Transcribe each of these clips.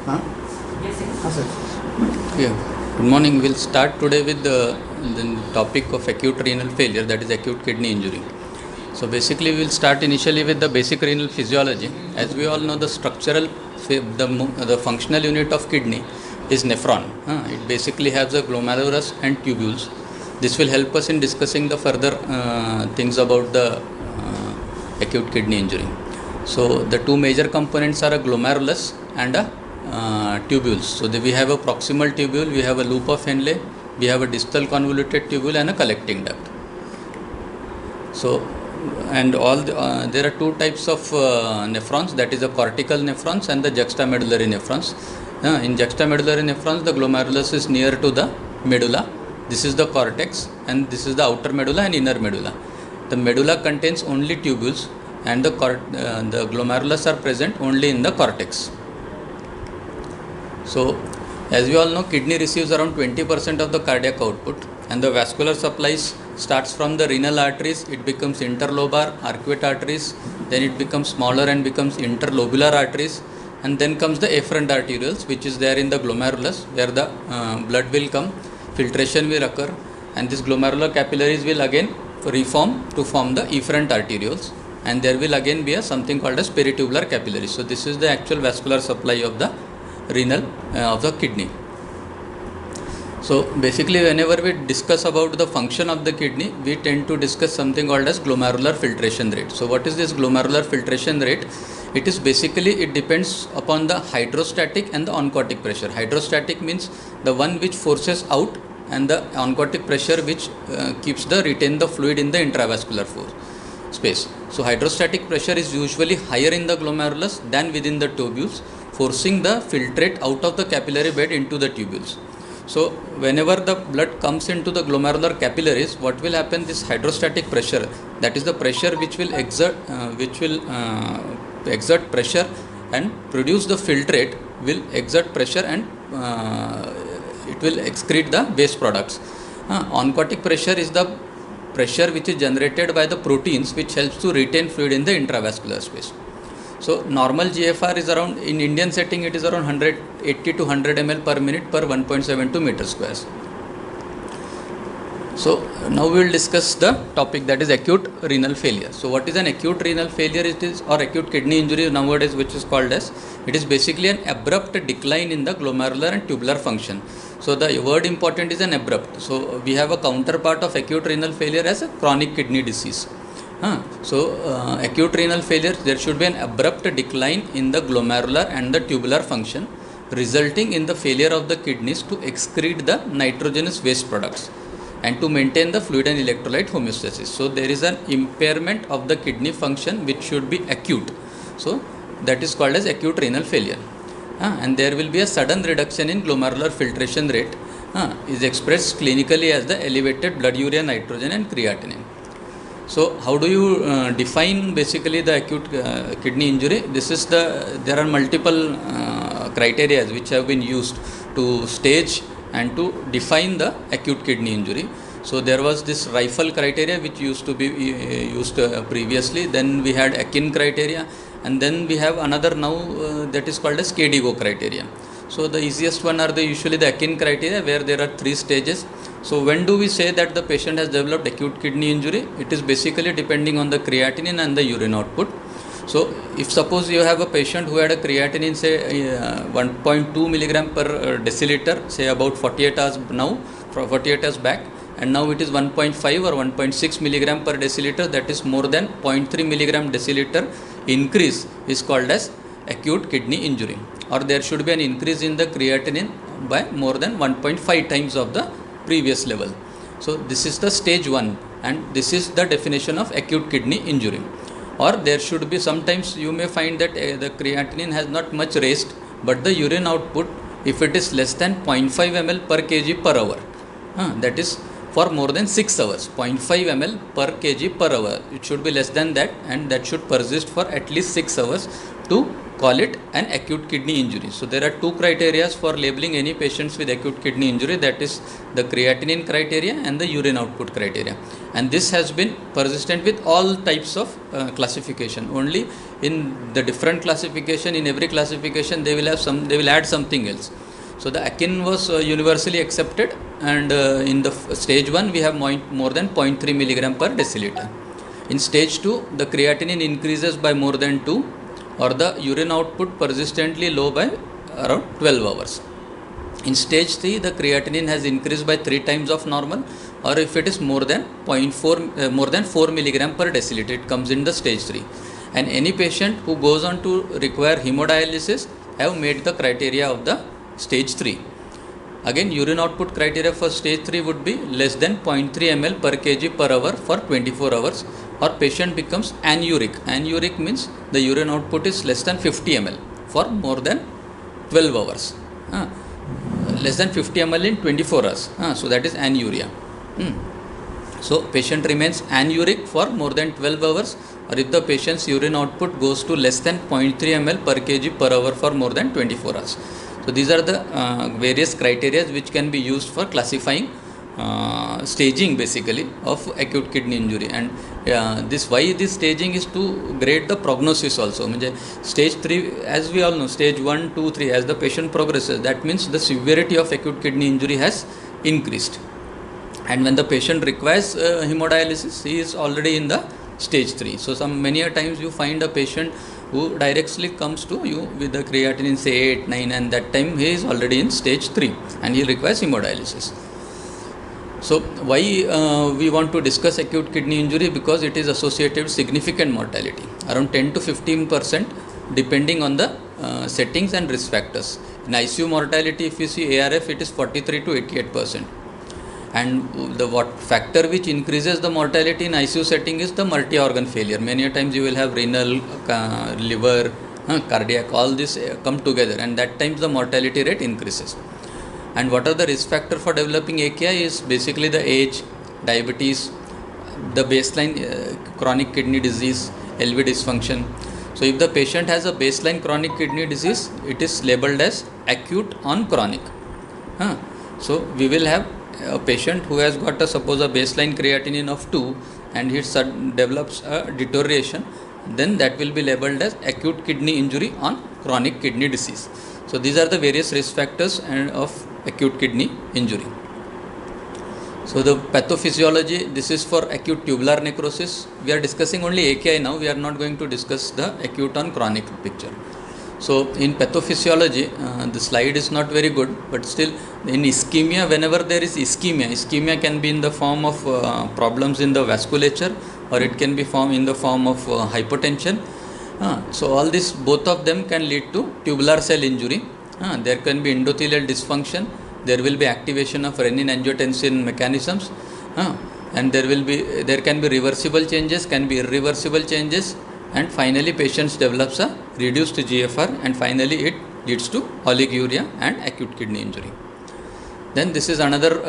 Huh? Yes, sir. Yeah. Good morning. We'll start today with the topic of acute renal failure, that is acute kidney injury. So basically, we'll start initially with the basic renal physiology. As we all know, the structural, the functional unit of kidney is nephron. It basically has the glomerulus and tubules. This will help us in discussing the further things about the acute kidney injury. So the two major components are a glomerulus and a tubules. So we have a proximal tubule, we have a loop of Henle, we have a distal convoluted tubule and a collecting duct. So and there are two types of nephrons, that is the cortical nephrons and the juxtamedullary nephrons. In juxtamedullary nephrons, the glomerulus is near to the medulla. This is the cortex, and this is the outer medulla and inner medulla. The medulla contains only tubules, and the glomerulus are present only in the cortex. So, as we all know, kidney receives around 20% of the cardiac output, and the vascular supplies starts from the renal arteries. It becomes interlobar, arcuate arteries, then it becomes smaller and becomes interlobular arteries, and then comes the afferent arterioles, which is there in the glomerulus, where the blood will come, filtration will occur, and these glomerular capillaries will again reform to form the efferent arterioles, and there will again be something called as peritubular capillaries. So this is the actual vascular supply of the renal of the kidney. So basically, whenever we discuss about the function of the kidney, we tend to discuss something called as glomerular filtration rate. So what is this glomerular filtration rate? It is basically, it depends upon the hydrostatic and the oncotic pressure. Hydrostatic means the one which forces out, and the oncotic pressure which keeps retain the fluid in the intravascular space. So hydrostatic pressure is usually higher in the glomerulus than within the tubules, forcing the filtrate out of the capillary bed into the tubules. So whenever the blood comes into the glomerular capillaries, what will happen? This hydrostatic pressure, that is the pressure which will exert pressure and produce the filtrate, will exert pressure and it will excrete the waste products. Oncotic pressure is the pressure which is generated by the proteins which helps to retain fluid in the intravascular space. So normal GFR is around, in Indian setting, it is around 180 to 100 ml per minute per 1.72 meter squares. So now we will discuss the topic, that is acute renal failure. So what is an acute renal failure? It is, or acute kidney injury nowadays, which is called as, it is basically an abrupt decline in the glomerular and tubular function. So the word important is an abrupt. So we have a counterpart of acute renal failure as a chronic kidney disease. Acute renal failure, there should be an abrupt decline in the glomerular and the tubular function, resulting in the failure of the kidneys to excrete the nitrogenous waste products and to maintain the fluid and electrolyte homeostasis. So there is an impairment of the kidney function which should be acute. So that is called as acute renal failure. And there will be a sudden reduction in glomerular filtration rate, is expressed clinically as the elevated blood urea nitrogen and creatinine. So how do you define basically the acute kidney injury? There are multiple criteria which have been used to stage and to define the acute kidney injury. So there was this rifle criteria which used to be used previously. Then we had Akin criteria, and then we have another now that is called as KDIGO criteria. So the easiest one are usually the Akin criteria, where there are 3 stages. So when do we say that the patient has developed acute kidney injury? It is basically depending on the creatinine and the urine output. So if suppose you have a patient who had a creatinine say 1.2 milligram per deciliter, say about 48 hours now, 48 hours back, and now it is 1.5 or 1.6 milligram per deciliter, that is more than 0.3 milligram deciliter increase, is called as acute kidney injury. Or there should be an increase in the creatinine by more than 1.5 times of the previous level. So this is the stage 1, and this is the definition of acute kidney injury. Or there should be, sometimes you may find that the creatinine has not much raised, but the urine output, if it is less than 0.5 ml per kg per hour, that is for more than 6 hours, 0.5 ml per kg per hour, it should be less than that, and that should persist for at least 6 hours to call it an acute kidney injury. So there are two criteria for labeling any patients with acute kidney injury, that is the creatinine criteria and the urine output criteria, and this has been persistent with all types of classification. Only in the different classification, in every classification they will add something else. So the Akin was universally accepted, and in the stage 1 we have more than 0.3 milligram per deciliter. In stage 2 the creatinine increases by more than 2, or the urine output persistently low by around 12 hours. In stage 3 the creatinine has increased by 3 times of normal, or if it is more than 4 milligram per deciliter, it comes in the stage 3. And any patient who goes on to require hemodialysis have met the criteria of the stage 3. Again, urine output criteria for stage 3 would be less than 0.3 ml per kg per hour for 24 hours, or patient becomes anuric. Anuric means the urine output is less than 50 ml for more than 12 hours. Less than 50 ml in 24 hours. So that is anuria. So patient remains anuric for more than 12 hours, or if the patient's urine output goes to less than 0.3 ml per kg per hour for more than 24 hours. So these are the various criteria which can be used for classifying staging basically of acute kidney injury. And why this staging is to grade the prognosis also. Stage 3, as we all know, stage 1, 2, 3, as the patient progresses, that means the severity of acute kidney injury has increased, and when the patient requires hemodialysis, he is already in the stage 3. So many a times you find a patient who directly comes to you with the creatinine say 8, 9, and that time he is already in stage 3 and he requires hemodialysis. So why we want to discuss acute kidney injury? Because it is associated with significant mortality, around 10 to 15% depending on the settings and risk factors. In ICU mortality, if you see ARF, it is 43 to 88%. And the factor which increases the mortality in ICU setting is the multi-organ failure. Many times you will have renal, liver, cardiac, all this come together, and that times the mortality rate increases. And what are the risk factor for developing AKI is basically the age, diabetes, the baseline chronic kidney disease, LV dysfunction. So if the patient has a baseline chronic kidney disease, it is labeled as acute on chronic. So we will have a patient who has got suppose a baseline creatinine of 2 and he develops a deterioration, then that will be labeled as acute kidney injury on chronic kidney disease. So these are the various risk factors of acute kidney injury. So the pathophysiology, this is for acute tubular necrosis. We are discussing only AKI now, we are not going to discuss the acute on chronic picture. So in pathophysiology, the slide is not very good, but still in ischemia, whenever there is ischemia can be in the form of problems in the vasculature, or it can be in the form of hypotension. So all this, both of them can lead to tubular cell injury. There can be endothelial dysfunction, there will be activation of renin-angiotensin mechanisms, and there can be reversible changes, can be irreversible changes, and finally patients develops a reduced GFR, and finally it leads to oliguria and acute kidney injury. Then this is another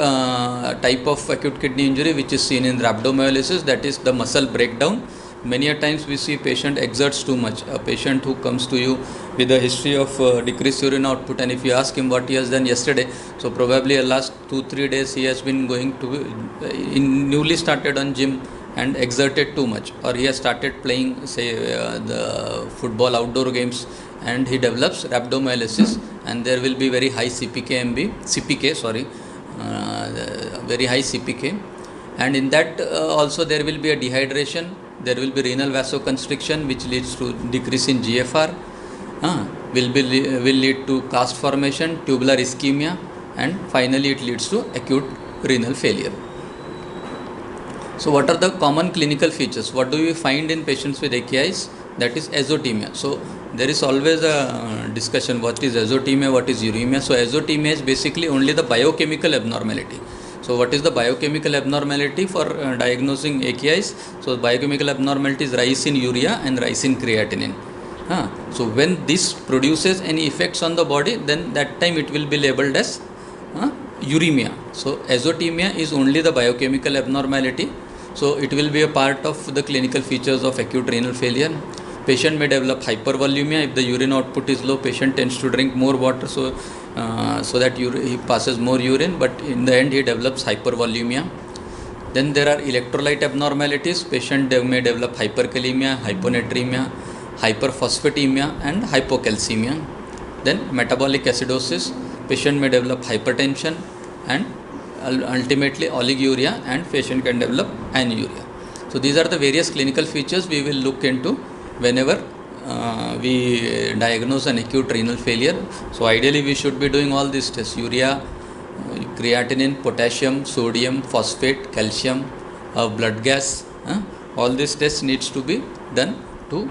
type of acute kidney injury which is seen in rhabdomyolysis, that is the muscle breakdown. Many a times we see patient exerts too much. A patient who comes to you with a history of decreased urine output, and if you ask him what he has done yesterday, so probably last 2-3 days he has been going to newly started on gym and exerted too much, or he has started playing say the football outdoor games, and he develops rhabdomyolysis, and there will be very high very high CPK, and in that also there will be a dehydration, there will be renal vasoconstriction which leads to decrease in GFR, will lead to cast formation, tubular ischemia, and finally it leads to acute renal failure. So what are the common clinical features? What do we find in patients with AKIs? That is azotemia. So there is always a discussion, what is azotemia, what is uremia. So azotemia is basically only the biochemical abnormality. So what is the biochemical abnormality for diagnosing AKIs? So biochemical abnormality is rise in urea and rise in creatinine. So when this produces any effects on the body, then that time it will be labeled as uremia. So azotemia is only the biochemical abnormality. So it will be a part of the clinical features of acute renal failure. Patient may develop hypervolemia. If the urine output is low, patient tends to drink more water, so that he passes more urine, but in the end he develops hypervolemia. Then there are electrolyte abnormalities. Patient may develop hyperkalemia, hyponatremia, hyperphosphatemia and hypocalcemia. Then metabolic acidosis. Patient may develop hypertension and ultimately oliguria, and patient can develop anuria. So these are the various clinical features we will look into whenever we diagnose an acute renal failure. So ideally we should be doing all these tests: urea, creatinine, potassium, sodium, phosphate, calcium, blood gas. All these tests needs to be done to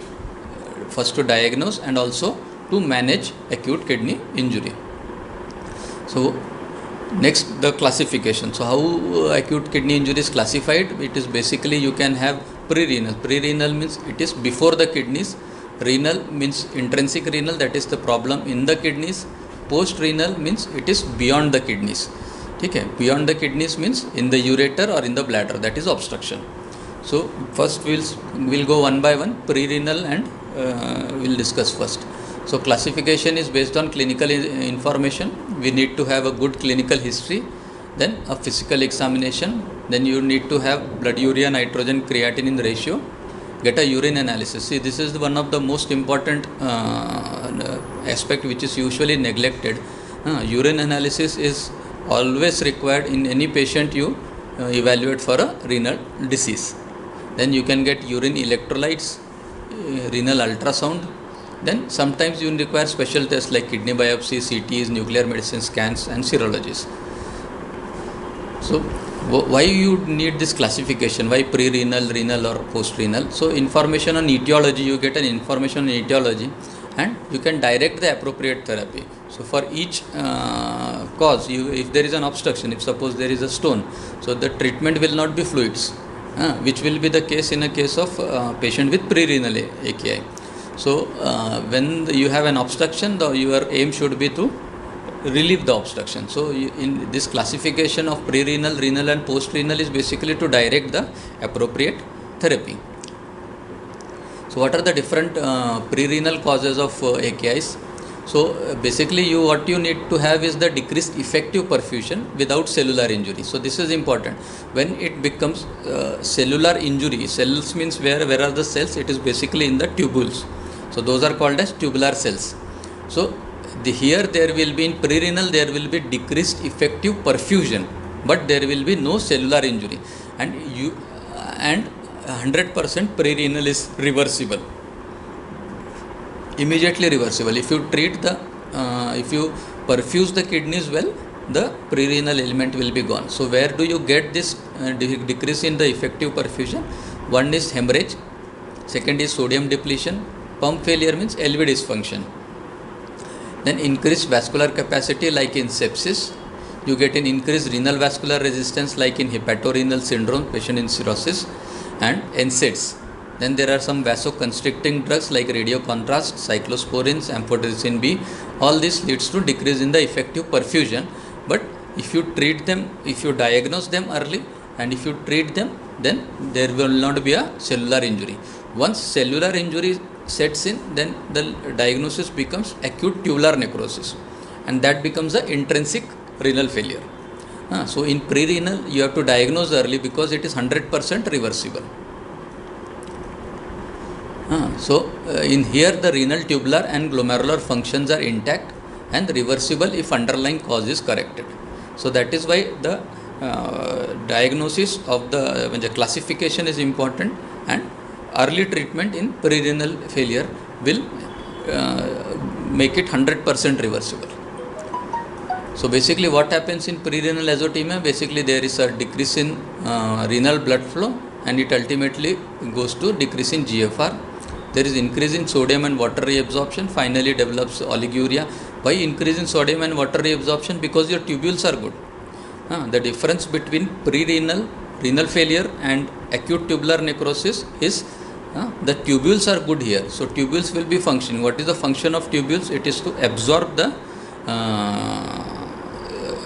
first to diagnose and also to manage acute kidney injury. So next, the classification. So how acute kidney injury is classified? It is basically you can have pre-renal. Pre-renal means it is before the kidneys. Renal means intrinsic renal, that is the problem in the kidneys. Post-renal means it is beyond the kidneys. Okay? Beyond the kidneys means in the ureter or in the bladder, that is obstruction. So first we'll go one by one, pre-renal, and we'll discuss first. So classification is based on clinical information. We need to have a good clinical history, then a physical examination, then you need to have blood urea nitrogen creatinine ratio, get a urine analysis. See, this is one of the most important aspect which is usually neglected. Urine analysis is always required in any patient you evaluate for a renal disease. Then you can get urine electrolytes, renal ultrasound. Then sometimes you require special tests like kidney biopsy, CTs, nuclear medicine scans and serologies. So why you need this classification? Why pre-renal, renal or post-renal? So information on etiology, you get an information on etiology and you can direct the appropriate therapy. So for each cause, if there is an obstruction, if suppose there is a stone, so the treatment will not be fluids, which will be the case in a case of patient with pre-renal AKI. So when you have an obstruction, your aim should be to relieve the obstruction. So in this classification of pre-renal, renal and post-renal is basically to direct the appropriate therapy. So what are the different pre-renal causes of AKIs? So basically what you need to have is the decreased effective perfusion without cellular injury. So this is important. When it becomes cellular injury, cells means where are the cells? It is basically in the tubules. So those are called as tubular cells. So here there will be in pre-renal there will be decreased effective perfusion, but there will be no cellular injury, and 100% pre-renal is reversible, immediately reversible. If you treat the if you perfuse the kidneys well, the pre-renal element will be gone. So where do you get this decrease in the effective perfusion? One is hemorrhage, second is sodium depletion, pump failure means LV dysfunction. Then increased vascular capacity like in sepsis, you get an increased renal vascular resistance like in hepatorenal syndrome, patient in cirrhosis, and NSAIDs. Then there are some vasoconstricting drugs like radiocontrast, cyclosporins, amphotericin B. All this leads to decrease in the effective perfusion. But if you treat them, if you diagnose them early and if you treat them, then there will not be a cellular injury. Once cellular injury sets in, then the diagnosis becomes acute tubular necrosis, and that becomes an intrinsic renal failure. So in pre-renal you have to diagnose early because it is 100% reversible. So in here the renal tubular and glomerular functions are intact and reversible if underlying cause is corrected. So that is why the diagnosis of the classification is important, and early treatment in pre-renal failure will make it 100% reversible. So basically what happens in pre-renal azotemia, basically there is a decrease in renal blood flow and it ultimately goes to decrease in GFR. There is increase in sodium and water reabsorption, finally develops oliguria. Why increase in sodium and water reabsorption? Because your tubules are good. The difference between pre-renal, renal failure and acute tubular necrosis is the tubules are good here. So tubules will be functioning. What is the function of tubules? It is to absorb the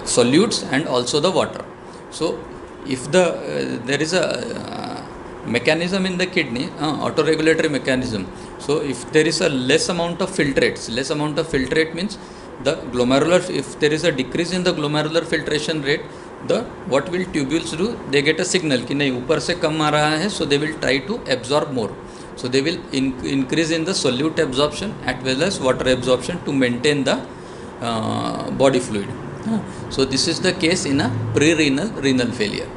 solutes and also the water. So if there is a mechanism in the kidney, autoregulatory mechanism, So if there is a less amount of filtrate means the glomerular, if there is a decrease in the glomerular filtration rate, the what will tubules do, they get a signal कि नहीं ऊपर से कम आ रहा है, so they will try to absorb more, so they will increase in the solute absorption as well as water absorption to maintain the body fluid. So this is the case in a pre-renal failure.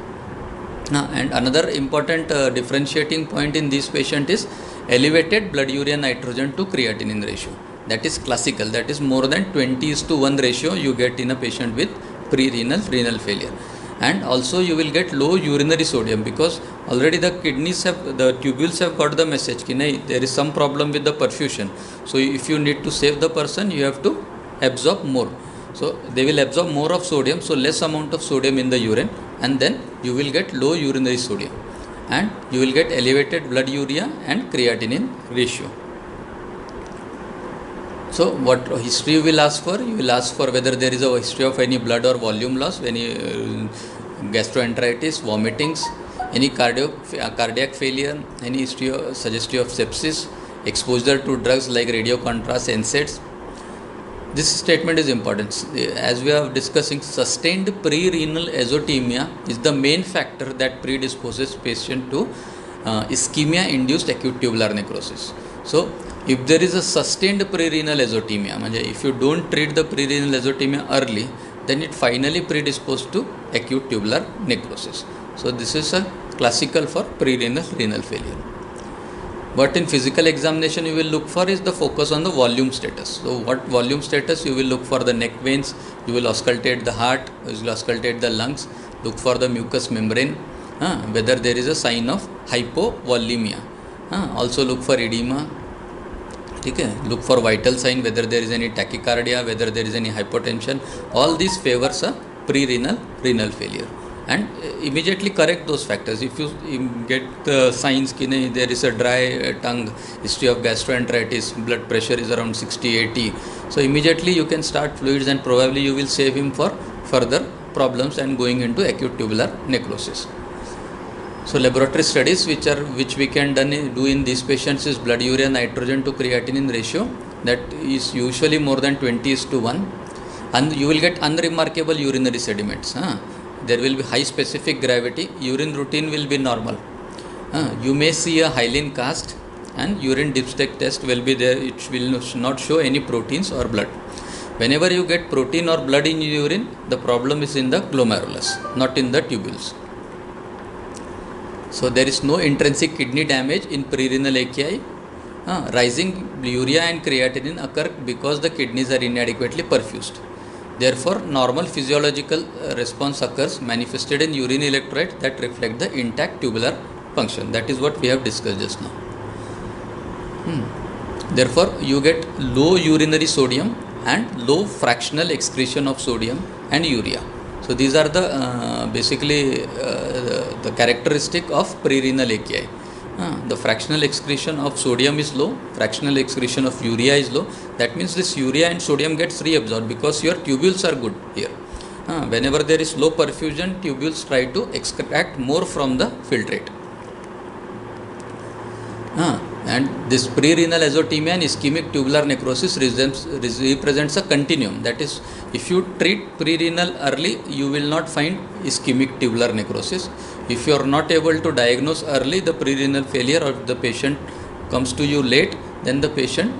And another important differentiating point in this patient is elevated blood urea nitrogen to creatinine ratio. That is classical, that is more than 20:1 ratio you get in a patient with renal failure. And also you will get low urinary sodium, because already the tubules have got the message ki nahi, there is some problem with the perfusion. So if you need to save the person, you have to absorb more. So they will absorb more of sodium, so less amount of sodium in the urine, and then you will get low urinary sodium, and you will get elevated blood urea and creatinine ratio. So what history you will ask for? You will ask for whether there is a history of any blood or volume loss, any gastroenteritis, vomitings, any cardiac failure, any history suggestive of sepsis, exposure to drugs like radio contrast, NSAIDs. This statement is important. As we are discussing, sustained pre-renal azotemia is the main factor that predisposes patient to ischemia-induced acute tubular necrosis. So, if there is a sustained pre-renal azotemia, if you don't treat the pre-renal azotemia early, then it finally predisposes to acute tubular necrosis. So, this is a classical for pre-renal failure. What in physical examination you will look for is the focus on the volume status. So what volume status? You will look for the neck veins, you will auscultate the heart, you will auscultate the lungs, look for the mucous membrane, whether there is a sign of hypovolemia. Also look for edema. Okay? Look for vital sign, whether there is any tachycardia, whether there is any hypotension. All these favors a pre-renal failure. And immediately correct those factors. If you get the signs ki there is a dry tongue, history of gastroenteritis, blood pressure is around 60-80, so immediately you can start fluids, and probably you will save him for further problems and going into acute tubular necrosis. So laboratory studies which we can do in these patients is blood urea nitrogen to creatinine ratio, that is usually more than 20:1, and you will get unremarkable urinary sediments. There will be high specific gravity, urine routine will be normal. You may see a hyaline cast, and urine dipstick test will be there, it will not show any proteins or blood. Whenever you get protein or blood in urine, the problem is in the glomerulus, not in the tubules. So there is no intrinsic kidney damage in pre-renal AKI. Rising urea and creatinine occur because the kidneys are inadequately perfused. Therefore, normal physiological response occurs manifested in urine electrolyte that reflect the intact tubular function. That is what we have discussed just now. Therefore, you get low urinary sodium and low fractional excretion of sodium and urea. So these are the basically the characteristic of pre-renal AKI. The fractional excretion of sodium is low, fractional excretion of urea is low. That means this urea and sodium gets reabsorbed because your tubules are good here. Whenever there is low perfusion, tubules try to extract more from the filtrate. And this pre-renal azotemia and ischemic tubular necrosis represents a continuum. That is, if you treat pre-renal early, you will not find ischemic tubular necrosis. If you are not able to diagnose early the pre-renal failure, or the patient comes to you late, then the patient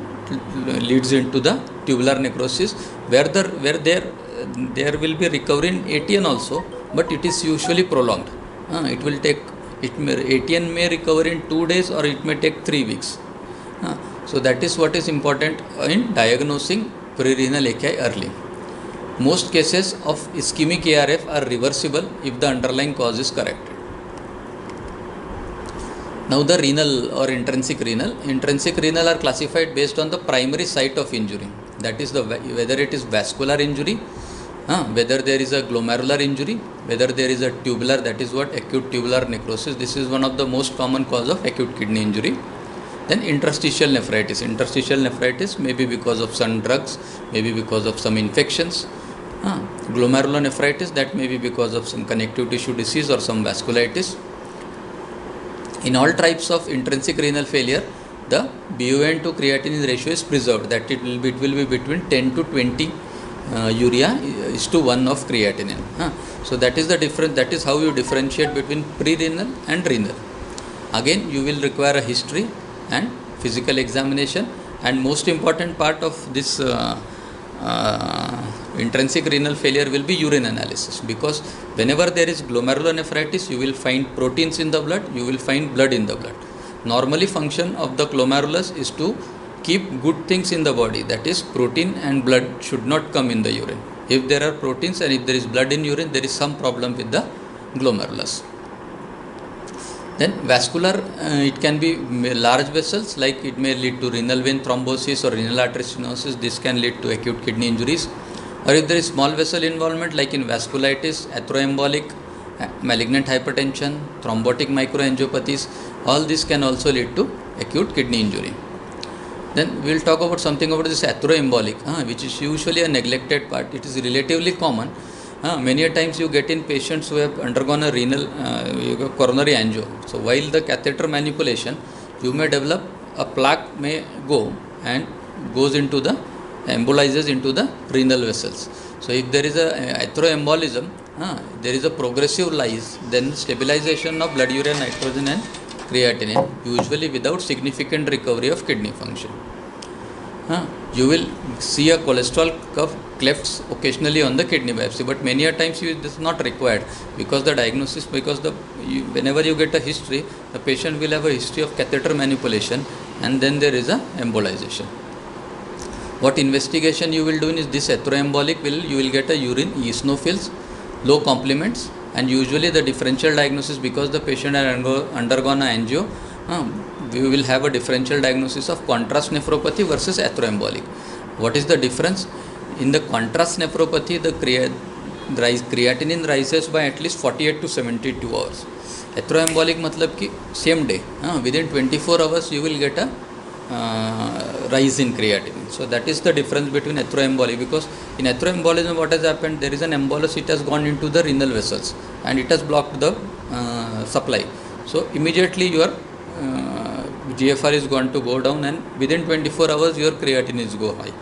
leads into the tubular necrosis, where there will be recovery in ATN also, but it is usually prolonged. ATN may recover in 2 days, or it may take 3 weeks. So that is what is important in diagnosing pre-renal AKI early. Most cases of ischemic ARF are reversible if the underlying cause is corrected. Now the renal or intrinsic renal are classified based on the primary site of injury. That is whether it is vascular injury, whether there is a glomerular injury, whether there is a tubular, that is what acute tubular necrosis. This is one of the most common cause of acute kidney injury. Then interstitial nephritis. Interstitial nephritis may be because of some drugs, maybe because of some infections. Glomerulonephritis, that may be because of some connective tissue disease or some vasculitis. In all types of intrinsic renal failure, the BUN to creatinine ratio is preserved, that it will be between 10 to 20 urea is to 1 of creatinine. So that is the difference. That is how you differentiate between pre-renal and renal. Again, you will require a history and physical examination, and most important part of this intrinsic renal failure will be urine analysis, because whenever there is glomerulonephritis, you will find proteins in the blood, you will find blood in the blood. Normally function of the glomerulus is to keep good things in the body, that is protein and blood should not come in the urine. If there are proteins and if there is blood in urine, there is some problem with the glomerulus. Then vascular, it can be large vessels, like it may lead to renal vein thrombosis or renal artery stenosis. This can lead to acute kidney injuries. Or if there is small vessel involvement, like in vasculitis, atheroembolic, malignant hypertension, thrombotic microangiopathies, all this can also lead to acute kidney injury. Then we will talk about something about this atheroembolic, which is usually a neglected part. It is relatively common. Many a times you get in patients who have undergone a renal coronary angio. So while the catheter manipulation, you may develop a plaque may go and goes into the embolizes into the renal vessels. So if there is a atheroembolism, there is a progressive lyse, then stabilization of blood urea nitrogen and creatinine, usually without significant recovery of kidney function. You will see a cholesterol curve clefts occasionally on the kidney biopsy, but many a times this is not required, because the diagnosis, because whenever you get a history, the patient will have a history of catheter manipulation, and then there is a embolization. What investigation you will do is this atheroembolic you will get a urine eosinophils, low complements, and usually the differential diagnosis, because the patient has undergone an angio, we will have a differential diagnosis of contrast nephropathy versus atheroembolic. What is the difference? In the contrast nephropathy, the creatinine rises by at least 48 to 72 hours. Atheroembolic matlab ki same day, within 24 hours you will get a rise in creatinine. So that is the difference between atheroembolic, because in atheroembolism what has happened, there is an embolus, it has gone into the renal vessels and it has blocked the supply. So immediately your GFR is going to go down, and within 24 hours your creatinine is go high.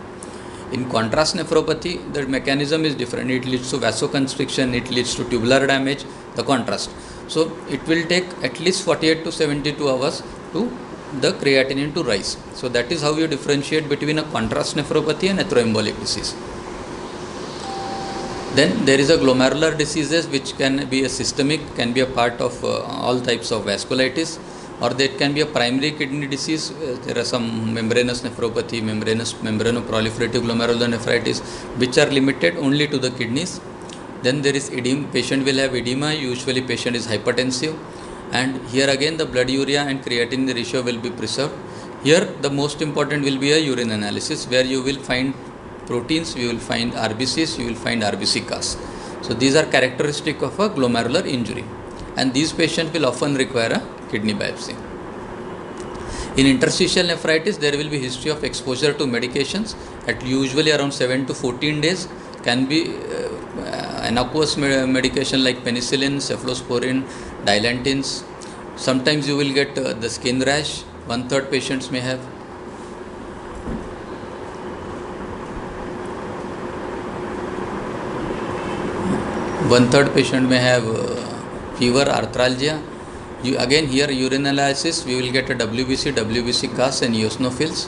In contrast nephropathy, the mechanism is different. It leads to vasoconstriction, it leads to tubular damage, the contrast. So it will take at least 48 to 72 hours to the creatinine to rise. So that is how you differentiate between a contrast nephropathy and atheroembolic disease. Then there is a glomerular diseases, which can be a systemic, can be a part of all types of vasculitis, or there can be a primary kidney disease. There are some membranous nephropathy, membranoproliferative glomerulonephritis, which are limited only to the kidneys. Then there is edema, patient will have edema, usually patient is hypertensive, and here again the blood urea and creatinine ratio will be preserved. Here the most important will be a urine analysis, where you will find proteins, you will find RBCs, you will find RBC Cas. So these are characteristic of a glomerular injury, and these patients will often require a kidney biopsy. In interstitial nephritis, there will be history of exposure to medications at usually around 7 to 14 days. Can be innocuous medication like penicillin, cephalosporin, dilantins. Sometimes you will get the skin rash. 1/3 patients may have. One-third patient may have fever, arthralgia. Again here urine analysis, we will get a WBC Cas and eosinophils.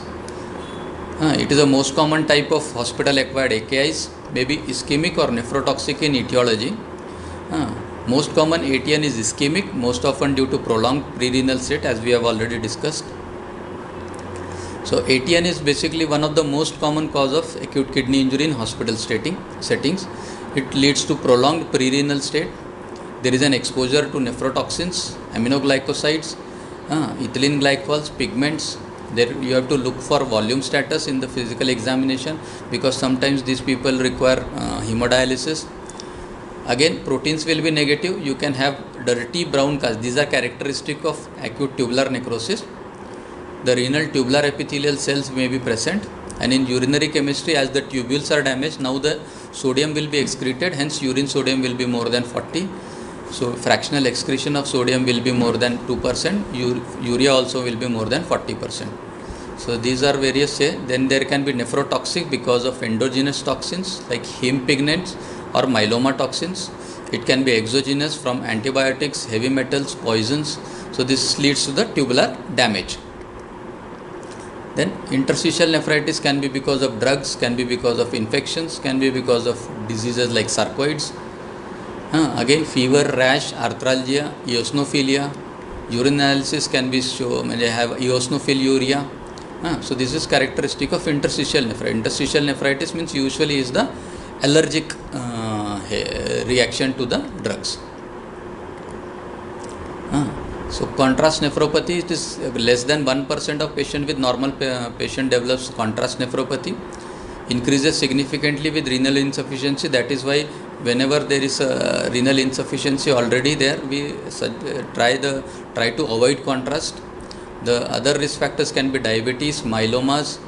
It is the most common type of hospital acquired AKIs, maybe ischemic or nephrotoxic in etiology. Most common ATN is ischemic, most often due to prolonged pre-renal state, as we have already discussed. So ATN is basically one of the most common cause of acute kidney injury in hospital settings. It leads to prolonged pre-renal state. There is an exposure to nephrotoxins, aminoglycosides, ethylene glycols, pigments. There you have to look for volume status in the physical examination, because sometimes these people require hemodialysis. Again, proteins will be negative. You can have dirty brown cast. These are characteristic of acute tubular necrosis. The renal tubular epithelial cells may be present, and in urinary chemistry, as the tubules are damaged, now the sodium will be excreted, hence urine sodium will be more than 40. So fractional excretion of sodium will be more than 2%, urea also will be more than 40%. So these are various. Then there can be nephrotoxic because of endogenous toxins like heme pigments or myeloma toxins. It can be exogenous from antibiotics, heavy metals, poisons. So this leads to the tubular damage. Then interstitial nephritis can be because of drugs, can be because of infections, can be because of diseases like sarcoids. Again, fever, rash, arthralgia, eosinophilia. Urine analysis can be shown, they have eosinophiluria. So this is characteristic of interstitial nephritis. Interstitial nephritis means usually is the allergic reaction to the drugs. So contrast nephropathy, it is less than 1% of patient with normal patient develops contrast nephropathy. Increases significantly with renal insufficiency. That is why whenever there is a renal insufficiency already there, we try to avoid contrast. The other risk factors can be diabetes, myelomas,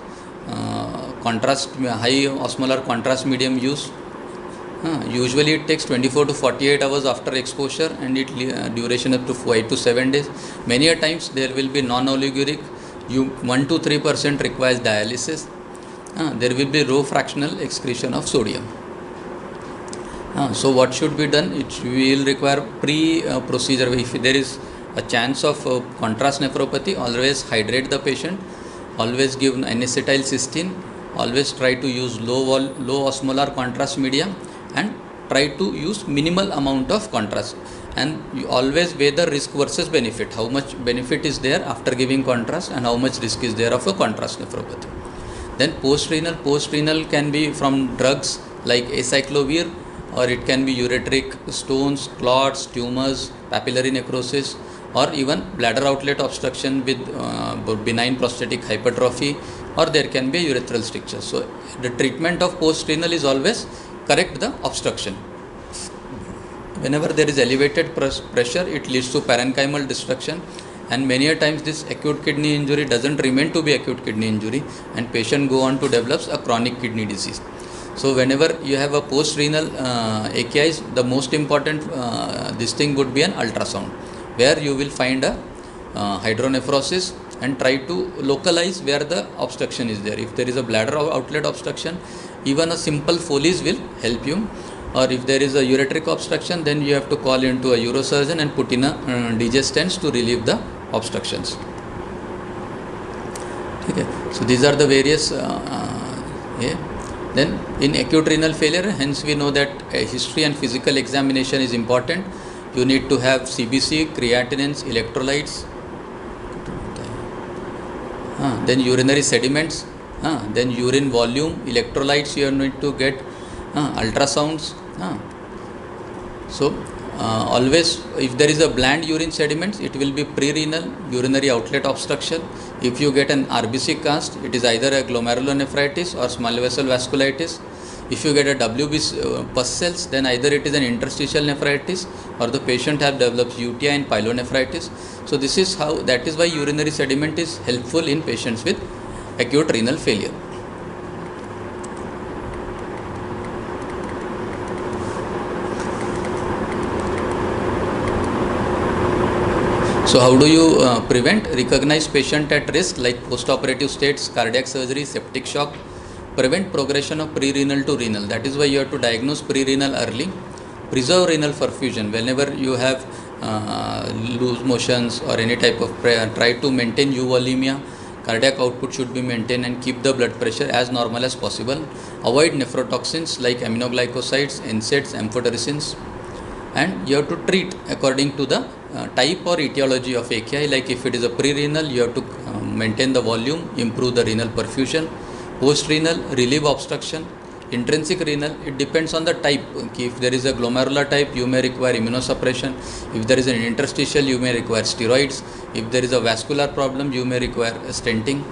high osmolar contrast medium use. Usually it takes 24 to 48 hours after exposure, and it duration up to 5 to 7 days. Many a times there will be non-oliguric. 1 to 3% requires dialysis. There will be low fractional excretion of sodium. So what should be done? It will require pre-procedure. If there is a chance of contrast nephropathy, always hydrate the patient, always give N-acetylcysteine, always try to use low osmolar contrast media, and try to use minimal amount of contrast, and you always weigh the risk versus benefit. How much benefit is there after giving contrast and how much risk is there of a contrast nephropathy. Then post-renal can be from drugs like acyclovir, or it can be ureteric stones, clots, tumors, papillary necrosis, or even bladder outlet obstruction with benign prostatic hypertrophy, or there can be urethral stricture. So the treatment of post-renal is always correct the obstruction. Whenever there is elevated pressure, it leads to parenchymal destruction, and many a times this acute kidney injury doesn't remain to be acute kidney injury, and patient go on to develop a chronic kidney disease. So whenever you have a post-renal AKIs, the most important this thing would be an ultrasound, where you will find a hydronephrosis and try to localize where the obstruction is there. If there is a bladder outlet obstruction, even a simple Foley's will help you. Or if there is a ureteric obstruction, then you have to call into a urosurgeon and put in a DJ stents to relieve the obstructions. Okay. So these are the various. Then in acute renal failure, hence we know that a history and physical examination is important. You need to have CBC, creatinines, electrolytes, then urinary sediments, then urine volume, electrolytes you need to get, ultrasounds. So always, if there is a bland urine sediments, it will be pre-renal urinary outlet obstruction. If you get an RBC cast, it is either a glomerulonephritis or small vessel vasculitis. If you get a WBC pus cells, then either it is an interstitial nephritis or the patient have developed UTI and pyelonephritis. So this is how, that is why urinary sediment is helpful in patients with acute renal failure. So how do you prevent? Recognize patient at risk like post-operative states, cardiac surgery, septic shock. Prevent progression of pre-renal to renal. That is why you have to diagnose pre-renal early. Preserve renal perfusion. Whenever you have loose motions or any type of prayer, try to maintain euvolemia. Cardiac output should be maintained and keep the blood pressure as normal as possible. Avoid nephrotoxins like aminoglycosides, NSAIDs, amphotericins. And you have to treat according to the type or etiology of AKI. Like if it is a pre-renal, you have to maintain the volume, improve the renal perfusion. Post-renal, relieve obstruction. Intrinsic renal, it depends on the type. If there is a glomerular type, you may require immunosuppression. If there is an interstitial, you may require steroids. If there is a vascular problem, you may require stenting.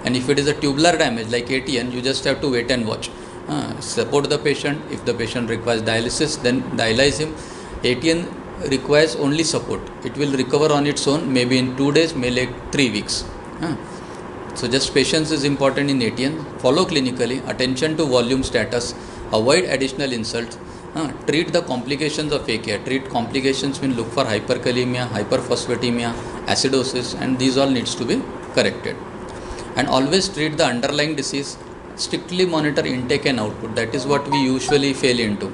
And if it is a tubular damage like ATN, you just have to wait and watch. Support the patient. If the patient requires dialysis, then dialyze him. ATN requires only support. It will recover on its own, maybe in 2 days, maybe like 3 weeks. So just patience is important in ATN. Follow clinically, attention to volume status, avoid additional insults, treat the complications of AKI. Treat complications mean look for hyperkalemia, hyperphosphatemia, acidosis, and these all needs to be corrected. and always treat the underlying disease. Strictly monitor intake and output. That is what we usually fail into.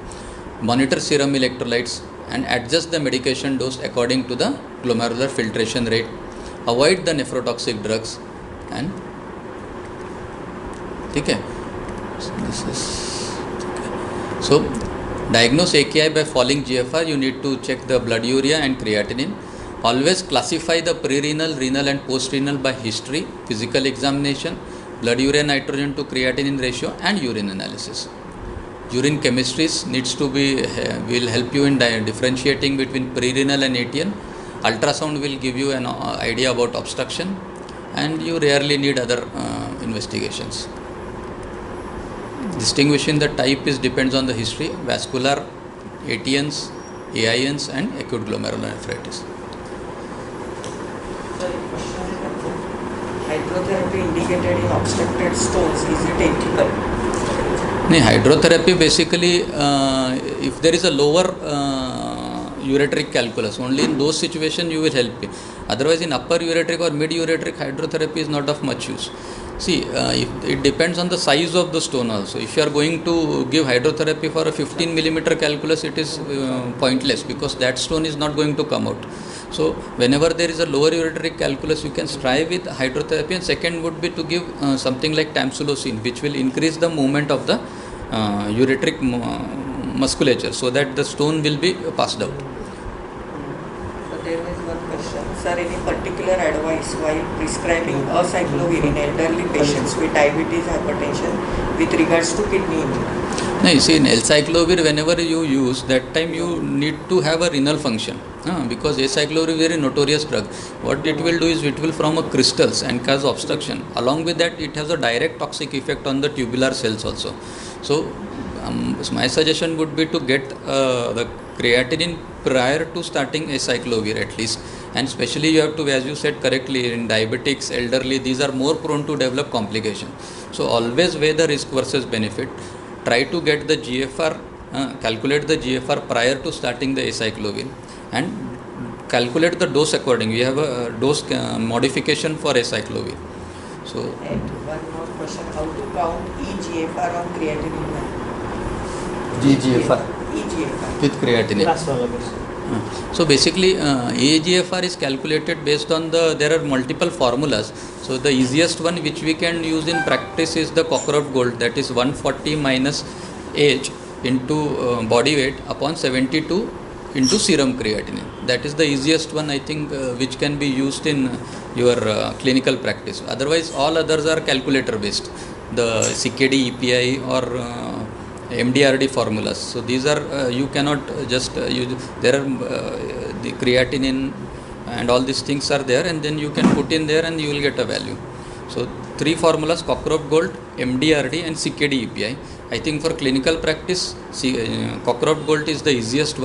Monitor serum electrolytes and adjust the medication dose according to the glomerular filtration rate. Avoid the nephrotoxic drugs and okay. So diagnose AKI by following GFR. You need to check the blood urea and creatinine. Always classify the pre-renal, renal and post-renal by history, physical examination, blood urea nitrogen to creatinine ratio and urine analysis. Urine chemistries needs to be will help you in differentiating between pre-renal and ATN. Ultrasound will give you an idea about obstruction, and you rarely need other investigations. Distinguishing the type is depends on the history: vascular, ATNs, AINs and acute glomerulonephritis. Hydrotherapy indicated in obstructed stones, is it ethical? No, hydrotherapy basically, if there is a lower ureteric calculus, only in those situations you will help it. Otherwise, in upper ureteric or mid ureteric, hydrotherapy is not of much use. See, it depends on the size of the stone also. If you are going to give hydrotherapy for a 15 millimeter calculus, it is pointless, because that stone is not going to come out. So whenever there is a lower ureteric calculus, you can try with hydrotherapy, and second would be to give something like tamsulosin, which will increase the movement of the ureteric musculature, so that the stone will be passed out. So there is one question. Sir, any particular advice while prescribing acyclovir in elderly patients with diabetes, hypertension with regards to kidney injury? No, you see, in acyclovir, whenever you use, that time you need to have a renal function, because acyclovir is a very notorious drug. What it will do is it will form a crystals and cause obstruction. Along with that, it has a direct toxic effect on the tubular cells also. So my suggestion would be to get the creatinine prior to starting acyclovir at least, and especially you have to, as you said correctly, in diabetics, elderly, these are more prone to develop complications. So always weigh the risk versus benefit. Try to get the GFR, calculate the GFR prior to starting the acyclovir, and calculate the dose accordingly. We have a dose modification for acyclovir. So, and one more question: how to count eGFR on creatinine? GGFR eGFR with creatinine. So basically, eGFR is calculated based on there are multiple formulas. So the easiest one which we can use in practice is the Cockcroft-Gault, that is 140 minus age into body weight upon 72 into serum creatinine. That is the easiest one, I think, which can be used in your clinical practice. Otherwise, all others are calculator based. The CKD, EPI or MDRD formulas. So these are you cannot just use. There are the creatinine and all these things are there, and then you can put in there and you will get a value. So 3 formulas: Cockcroft-Gault, MDRD and CKD EPI. I think for clinical practice, Cockcroft-Gault is the easiest one.